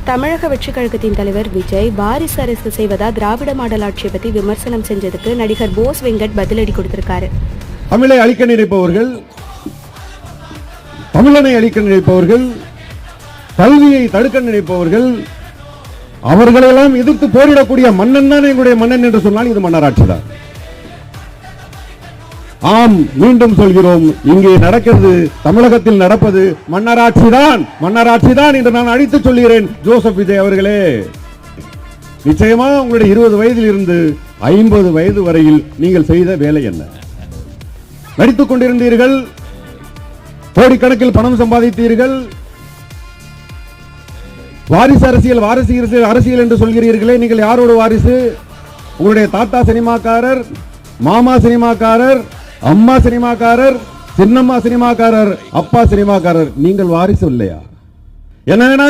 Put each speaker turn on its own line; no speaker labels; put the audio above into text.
தமிழக வெற்றி கழகத்தின் தலைவர் விஜய் வாரிசு அரசு செய்வதா திராவிட மாடல் ஆட்சியை பத்தி விமர்சனம் செஞ்சதுக்கு நடிகர் போஸ் வெங்கட் பதிலடி கொடுத்திருக்காரு.
தமிழை அழிக்க நினைப்பவர்கள், தமிழனை அழிக்க நினைப்பவர்கள், கல்வியை தடுக்க நினைப்பவர்கள், அவர்களெல்லாம் எதிர்த்து போரிடக்கூடிய மன்னன் தான் எங்களுடைய மன்னன் என்று சொன்னால் இது மன்னராட்சி தான். ஆம், மீண்டும் சொல்கிறோம், இங்கே நடக்கிறது, தமிழகத்தில் நடப்பது மன்னராட்சி தான், மன்னராட்சி தான் என்று நான் அழைத்து சொல்கிறேன். ஜோசப் விஜய் அவர்களே, நிச்சயமா உங்களுடைய 20 வயதில் இருந்து 50 வயது வரையில் நீங்கள் செய்த வேலை என்ன? நடித்துக் கொண்டிருந்தீர்கள், கோடிக்கணக்கில் பணம் சம்பாதித்தீர்கள், வாரிசு அரசியல் வாரிசு அரசியல் என்று சொல்கிறீர்களே, நீங்கள் யாரோட வாரிசு? உங்களுடைய தாத்தா சினிமாக்காரர், மாமா சினிமாக்காரர், அம்மா சினிமாக்காரர், சின்னம்மா சினிமாக்காரர், அப்பா சினிமாக்காரர். நீங்கள் வாரிசு இல்லையா? என்ன வேணா